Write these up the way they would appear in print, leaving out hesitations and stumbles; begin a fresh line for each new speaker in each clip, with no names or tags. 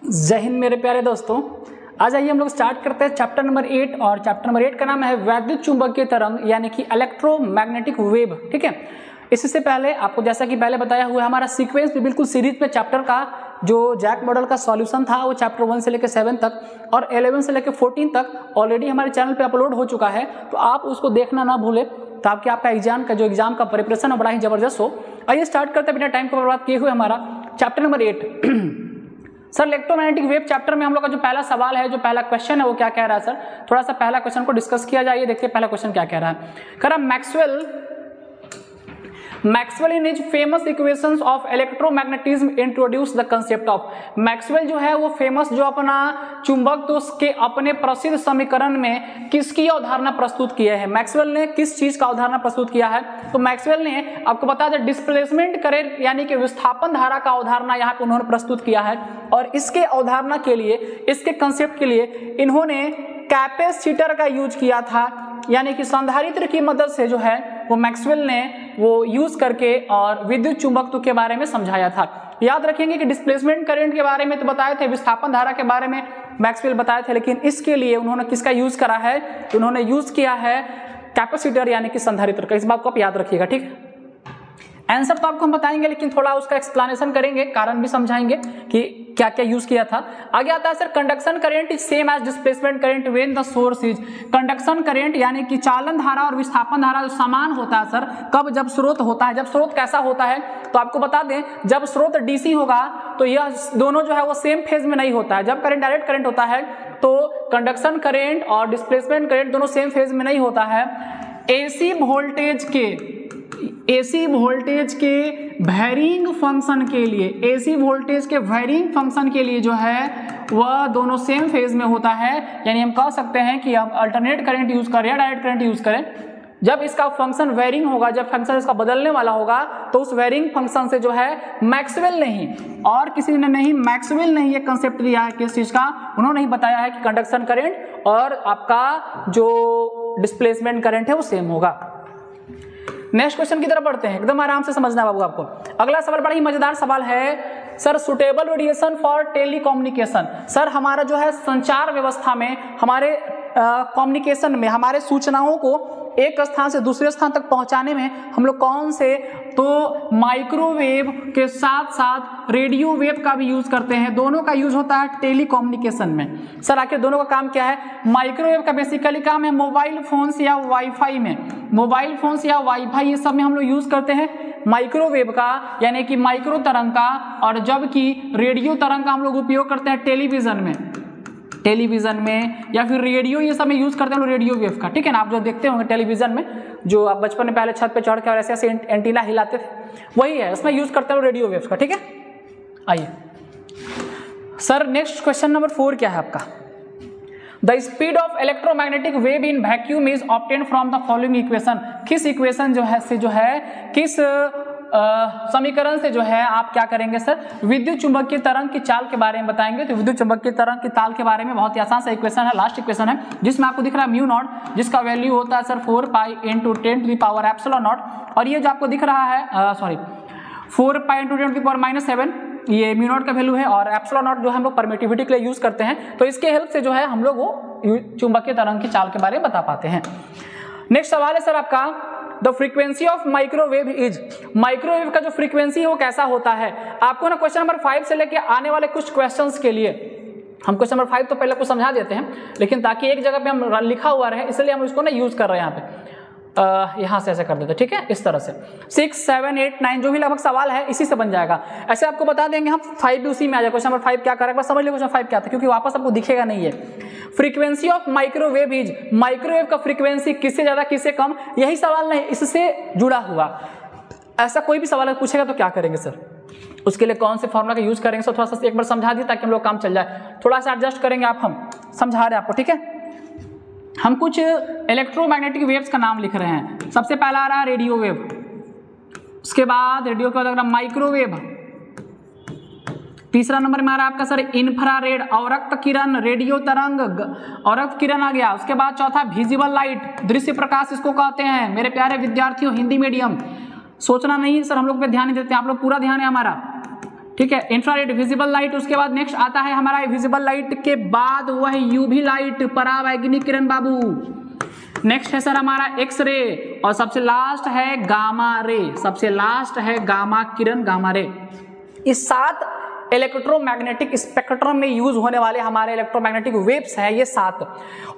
जय हिंद मेरे प्यारे दोस्तों। आज आइए हम लोग स्टार्ट करते हैं चैप्टर नंबर 8 और चैप्टर नंबर 8 का नाम है वैद्युत चुंबकीय तरंग यानी कि इलेक्ट्रोमैग्नेटिक वेव। ठीक है, इससे पहले आपको जैसा कि पहले बताया हुआ है हमारा सीक्वेंस भी बिल्कुल सीरीज में चैप्टर का जो जैक मॉडल का सॉल्यूशन था वो चैप्टर 1 से लेकर 7 तक और 11 से लेकर 14 तक ऑलरेडी हमारे चैनल पे अपलोड हो चुका है, तो आप उसको देखना ना भूलें ताकि आपका एग्जाम का प्रिपरेशन है बड़ा ही जबरदस्त हो। आइए स्टार्ट करते हैं बिना टाइम को बर्बाद किए हुए हमारा chapter number 8। Sir electromagnetic wave chapter में हम लोग का जो पहला सवाल है, जो पहला क्वेश्चन है वो क्या कह रहा है सर, थोड़ा सा पहला क्वेश्चन को डिस्कस किया जाए। देखिए पहला क्वेश्चन क्या कह रहा है। कह रहा Maxwell in his famous equations of electromagnetism introduce the concept of. Maxwell जो है वो फेमस जो अपना चुंबक तो के अपने प्रसिद्ध समीकरण में किसकी अवधारणा प्रस्तुत किया है, मैक्सवेल ने किस चीज का अवधारणा प्रस्तुत किया है। तो मैक्सवेल ने आपको बता दें डिस्प्लेसमेंट करंट यानी कि विस्थापन धारा का अवधारणा यहाँ पे उन्होंने प्रस्तुत किया है और इसके अवधारणा के लिए, इसके कंसेप्ट के लिए इन्होंने कैपेसिटर का यूज किया था, यानी कि संधारित्र की मदद से जो है वो मैक्सवेल ने वो यूज करके और विद्युत चुंबकत्व के बारे में समझाया था। याद रखेंगे कि डिस्प्लेसमेंट करंट के बारे में तो बताए थे, विस्थापन धारा के बारे में मैक्सवेल बताए थे, लेकिन इसके लिए उन्होंने किसका यूज करा है, उन्होंने यूज किया है कैपेसिटर यानी कि संधारित्र का। इस बात को आप याद रखिएगा। ठीक है, आंसर तो आपको हम बताएंगे लेकिन थोड़ा उसका एक्सप्लेनेशन करेंगे, कारण भी समझाएंगे कि क्या क्या यूज किया था। आगे आता है sir conduction current is same as displacement current when the source is. Conduction current यानी कि चालन धारा और विस्थापन धारा जो समान होता है सर, कब, जब स्रोत होता है। जब स्रोत कैसा होता है तो आपको बता दें, जब स्रोत डीसी होगा तो यह दोनों जो है वो सेम फेज में नहीं होता है। जब करंट डायरेक्ट करंट होता है तो कंडक्शन करंट और डिस्प्लेसमेंट करंट दोनों सेम फेज में नहीं होता है। एसी वोल्टेज के वैरिंग फंक्शन के लिए, एसी वोल्टेज के वैरिंग फंक्शन के लिए जो है वह दोनों सेम फेज में होता है। यानी हम कह सकते हैं कि हम अल्टरनेट करंट यूज करें या डायरेक्ट करंट यूज करें, जब इसका फंक्शन वेरिंग होगा, जब फंक्शन इसका बदलने वाला होगा तो उस वेरिंग फंक्शन से जो है मैक्सवेल नहीं और किसी ने नहीं, मैक्सवेल ने ये कंसेप्ट दिया है किस चीज का, उन्होंने ही बताया है कि कंडक्शन करंट और आपका जो डिस्प्लेसमेंट करंट है वो सेम होगा। नेक्स्ट क्वेश्चन की तरफ बढ़ते हैं, एकदम आराम से समझना बाबू आपको। अगला सवाल बड़ा ही मजेदार सवाल है sir, suitable radiation for telecommunication. Sir हमारा जो है संचार व्यवस्था में, हमारे कम्युनिकेशन में, हमारे सूचनाओं को एक स्थान से दूसरे स्थान तक पहुंचाने में हम लोग कौन से, तो माइक्रोवेव के साथ साथ रेडियो वेव का भी यूज करते हैं। दोनों का यूज होता है टेलीकम्युनिकेशन में। सर आखिर दोनों का काम क्या है? माइक्रोवेव का बेसिकली काम है मोबाइल फोन्स या वाईफाई में, मोबाइल फोन्स या वाईफाई ये सब में हम लोग यूज करते हैं माइक्रोवेव का यानी कि माइक्रो तरंग का, और जबकि रेडियो तरंग का हम लोग उपयोग करते हैं टेलीविजन में या फिर रेडियो, ये सब में यूज करते हैं लोग रेडियो वेव का। ठीक है ना, आप जो देखते होंगे टेलीविजन में, जो आप बचपन में पहले छत पे चढ़ के और ऐसे ऐसे एंटीना हिलाते थे, वही है, इसमें यूज करते हैं रेडियो वेव्स का। ठीक है, आइए सर नेक्स्ट क्वेश्चन नंबर 4 क्या है आपका। The speed of electromagnetic wave in vacuum is obtained from the following equation. किस इक्वेशन जो है किस समीकरण से जो है आप क्या करेंगे सर, विद्युत चुंबकीय तरंग की चाल के बारे में बताएंगे। तो विद्युत चुंबकीय तरंग की ताल के बारे में बहुत ही आसान सा इक्वेशन है, लास्ट इक्वेशन है, जिसमें आपको दिख रहा है म्यू नॉट, जिसका वैल्यू होता है sir 4 pi into 10 to the power epsilon naught, और ये जो आपको दिख रहा है 4 pi into 10 to the power -7 ये म्यू नॉट का वैल्यू है, और एप्सिलॉन नॉट जो हम लोग परमिटिविटी के लिए यूज करते हैं। तो इसके हेल्प से जो है हम लोग वो चुंबकीय तरंग की चाल के बारे में बता पाते हैं। नेक्स्ट सवाल है सर आपका, the frequency of microwave is. Microwave का जो फ्रीक्वेंसी है वो कैसा होता है। आपको ना क्वेश्चन नंबर 5 से लेके आने वाले कुछ क्वेश्चंस के लिए हम क्वेश्चन नंबर 5 तो पहले कुछ समझा देते हैं, लेकिन ताकि एक जगह पे हम लिखा हुआ रहे इसलिए हम इसको ना यूज कर रहे हैं यहाँ पे। यहाँ से ऐसे कर देते, ठीक है, इस तरह से 6, 7, 8, 9 जो भी लगभग सवाल है इसी से बन जाएगा। ऐसे आपको बता देंगे हम 5 भी उसी में आ जाएगा। क्वेश्चन नंबर 5 क्या करेगा समझ लो, क्वेश्चन 5 क्या था, क्योंकि वापस आपको दिखेगा नहीं है। Frequency of microwave is, microwave का फ्रीक्वेंसी किससे ज्यादा किससे कम, यही सवाल नहीं, इससे जुड़ा हुआ ऐसा कोई भी सवाल पूछेगा तो क्या करेंगे सर, उसके लिए कौन से फॉर्मूला का यूज करेंगे। सो थोड़ा सा एक बार समझा दिए ताकि हम लोग काम चल जाए, थोड़ा सा एडजस्ट करेंगे आप, हम समझा रहे हैं आपको। ठीक है, हम कुछ इलेक्ट्रोमैग्नेटिक वेव्स का नाम लिख रहे हैं। सबसे पहला आ रहा है रेडियो वेव, उसके बाद रेडियो के बाद अगला माइक्रोवेव, तीसरा नंबर में आ रहा है आपका सर इंफ्रारेड, अवरक्त किरण, रेडियो तरंग, अवरक्त किरण आ गया। उसके बाद चौथा विजिबल लाइट, दृश्य प्रकाश इसको कहते हैं। मेरे प्यारे विद्यार्थियों हिंदी मीडियम सोचना नहीं सर हम लोग पे ध्यान नहीं देते, आप लोग पूरा ध्यान है हमारा। ठीक है, इंफ्रारेड विजिबल लाइट। उसके बाद नेक्स्ट आता है हमारा विजिबल लाइट के बाद वह यूवी लाइट, परावैंगनी किरण बाबू। नेक्स्ट है सर हमारा एक्स रे, और सबसे लास्ट है गामा रे, सबसे लास्ट है गामा किरण, गामा रे। इस 7 इलेक्ट्रोमैग्नेटिक स्पेक्ट्रम में यूज होने वाले हमारे इलेक्ट्रोमैग्नेटिक वेव्स हैं ये 7।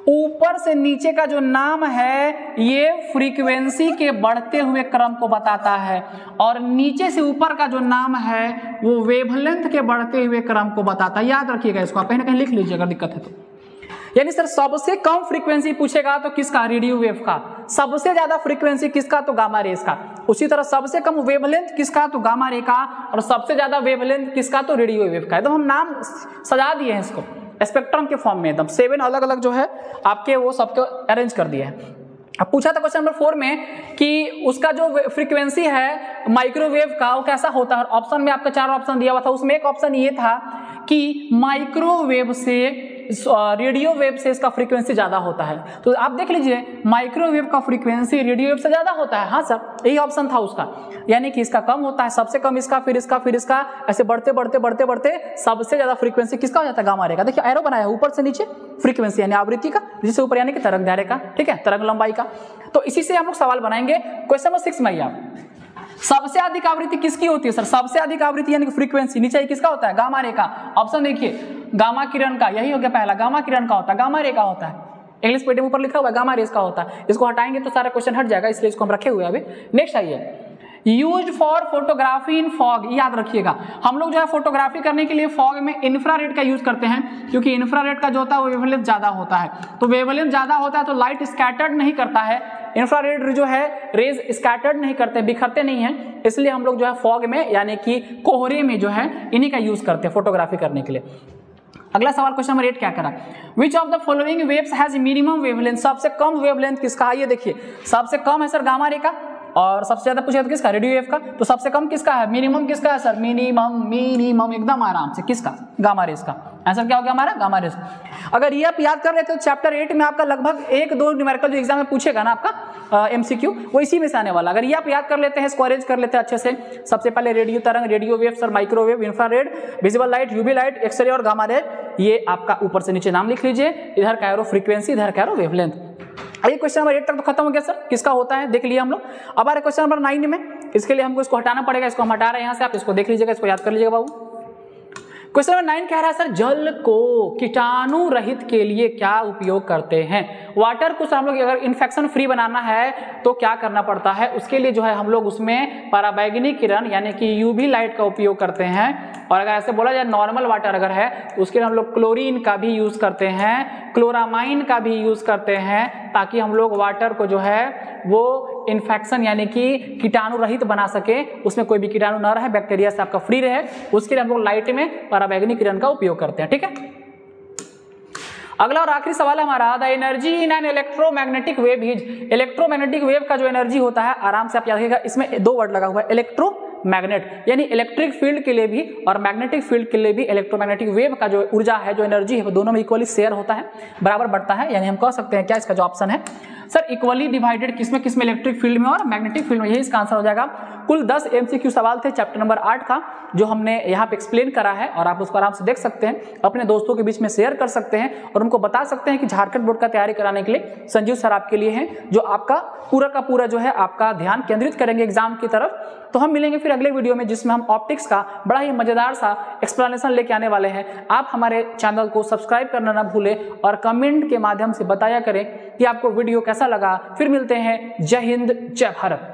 ऊपर से नीचे का जो नाम है ये फ्रीक्वेंसी के बढ़ते हुए क्रम को बताता है, और नीचे से ऊपर का जो नाम है वो वेवलेंथ के बढ़ते हुए क्रम को बताता है। याद रखिएगा इसको, आप कहीं ना कहीं लिख लीजिए अगर दिक्कत है तो। यानी सर सबसे कम फ्रीक्वेंसी पूछेगा तो किसका, रेडियो वेव का। सबसे ज्यादा फ्रीक्वेंसी किसका, तो गामा रेस का। उसी तरह सबसे कम वेवलेंथ किसका, तो गामा रे का, और सबसे ज्यादा वेवलेंथ किसका, तो रेडियो वेव का। एकदम हम नाम सजा दिए हैं इसको स्पेक्ट्रम के फॉर्म में, एकदम 7 अलग अलग जो है आपके वो सबको अरेंज कर दिए हैं। अब पूछा था क्वेश्चन नंबर 4 में कि उसका जो फ्रीक्वेंसी है माइक्रोवेव का वो कैसा होता है। ऑप्शन में आपका 4 ऑप्शन दिया हुआ था, उसमें एक ऑप्शन ये था कि माइक्रोवेव से रेडियो वेव से इसका फ्रीक्वेंसी ज्यादा होता है। तो आप देख लीजिए माइक्रोवेव का फ्रीक्वेंसी रेडियो वेव से ज्यादा होता है। हाँ सर, यही ऑप्शन था उसका, यानी कि इसका कम होता है, सबसे कम इसका, फिर इसका, फिर इसका, ऐसे बढ़ते बढ़ते बढ़ते बढ़ते सबसे ज्यादा फ्रीक्वेंसी किसका हो जाता है, गामा रे का। देखिए एरो बनाया है, ऊपर से नीचे फ्रीक्वेंसी यानी आवृत्ति का, जिससे ऊपर यानी कि तरंग दैर्घ्य का, ठीक है, तरंग लंबाई का। तो इसी से हम लोग सवाल बनाएंगे। क्वेश्चन नंबर 6 में आइए आप, सबसे अधिक आवृत्ति किसकी होती है सर, सबसे अधिक आवृत्ति यानी कि फ्रीक्वेंसी नीचे किसका होता है, गामा रे का। ऑप्शन देखिए गामा किरण का, यही हो गया पहला, गामा किरण का होता है, गामा रे का होता है। इंग्लिश मीडियम ऊपर लिखा हुआ है गामा रेस का होता है। इसको हटाएंगे तो सारा क्वेश्चन हट जाएगा, इसलिए इसको हम रखे हुए हैं अभी। नेक्स्ट आइए, use for photography in fog. याद रखिएगा हम लोग जो है फोटोग्राफी करने के लिए फॉग में इंफ्रारेड का यूज करते हैं, क्योंकि इंफ्रारेड का जो होता है वो वेवलेंथ ज्यादा होता है। तो वेवलेंथ ज्यादा होता है तो लाइट स्कैटर्ड नहीं करता है, इंफ्रारेड जो है रेज स्कैटर्ड नहीं करते, बिखरते नहीं हैं, इसलिए हम लोग जो है फॉग में यानी कि कोहरे में जो है इन्हीं का यूज करते हैं फोटोग्राफी करने के लिए। अगला सवाल क्वेश्चन नंबर 8 क्या करा, which of the following waves has minimum wavelength. सबसे कम वेवलेंथ किसका है, ये देखिए सबसे कम है सर गामा रे का, और सबसे ज्यादा पूछे तो किसका, रेडियो वेव का। तो सबसे कम किसका है, मिनिमम किसका है सर, मिनिमम एकदम आराम से किसका, गामा रेस का। आंसर क्या हो गया हमारा, गामा रेस। अगर ये आप याद कर लेते तो चैप्टर 8 में आपका लगभग 1-2 न्यूमेरिकल जो एग्जाम में पूछेगा ना आपका एमसीक्यू, वो इसी में से आने वाला। अगर ये आप याद कर लेते हैं, इसको अरेंज कर लेते हैं अच्छे से। सबसे पहले रेडियो तरंग, radio wave sir, microwave, infrared, visible light, UV light, x ray और गामा रे, ये आपका ऊपर से नीचे नाम लिख लीजिए। इधर का एरो फ्रीक्वेंसी, इधर का एरो वेवलेंथ। ये क्वेश्चन नंबर 8 तक तो खत्म हो गया सर, किसका होता है देख लिया हम लोग। अब आ रहे क्वेश्चन नंबर 9 में, इसके लिए हमको इसको हटाना पड़ेगा, इसको हम हटा रहे हैं यहाँ से, आप इसको देख लीजिएगा, इसको याद कर लीजिएगा बाबू। क्वेश्चन नंबर 9 कह रहा है सर, जल को कीटाणु रहित के लिए क्या उपयोग करते हैं। वाटर को सर हम लोग अगर इन्फेक्शन फ्री बनाना है तो क्या करना पड़ता है, उसके लिए जो है हम लोग उसमें परावैंगनी किरण यानी कि यूवी लाइट का उपयोग करते हैं। और अगर ऐसे बोला जाए नॉर्मल वाटर अगर है तो उसके लिए हम लोग क्लोरीन का भी यूज करते हैं, क्लोरामाइन का भी यूज करते हैं, ताकि हम लोग वाटर को जो है वो इन्फेक्शन यानी कि कीटाणु रहित बना सके, उसमें कोई भी कीटाणु ना रहे, बैक्टीरिया से आपका फ्री रहे। उसके लिए हम लोग लाइट में परावैंगनी किरण का उपयोग करते हैं, ठीक है। अगला और आखिरी सवाल है हमारा, the energy in an electromagnetic wave is. Electromagnetic wave का जो एनर्जी होता है, आराम से आप याद रखिएगा, इसमें 2 वर्ड लगा हुआ है, इलेक्ट्रो मैग्नेट यानी इलेक्ट्रिक फील्ड के लिए भी और मैग्नेटिक फील्ड के लिए भी इलेक्ट्रोमैग्नेटिक वेव का जो ऊर्जा है, जो एनर्जी है, वो दोनों में इक्वली शेयर होता है, बराबर बढ़ता है। यानी हम कह सकते हैं क्या, इसका जो ऑप्शन है सर इक्वली डिवाइडेड किसमें किसमें, इलेक्ट्रिक फील्ड में और मैग्नेटिक फील्ड में, यही इसका आंसर हो जाएगा। कुल 10 एमसीक्यू सवाल थे चैप्टर नंबर 8 का, जो हमने यहाँ पे एक्सप्लेन करा है, और आप उसको आराम से देख सकते हैं, अपने दोस्तों के बीच में शेयर कर सकते हैं और उनको बता सकते हैं कि झारखंड बोर्ड का तैयारी कराने के लिए संजीव सर आपके लिए हैं, जो आपका पूरा का पूरा जो है आपका ध्यान केंद्रित करेंगे एग्जाम की तरफ। तो हम मिलेंगे फिर अगले वीडियो में, जिसमें हम ऑप्टिक्स का बड़ा ही मजेदार सा एक्सप्लेनेशन लेके आने वाले हैं। आप हमारे चैनल को सब्सक्राइब करना ना भूलें और कमेंट के माध्यम से बताया करें कि आपको वीडियो कैसा लगा। फिर मिलते हैं, जय हिंद, जय भारत।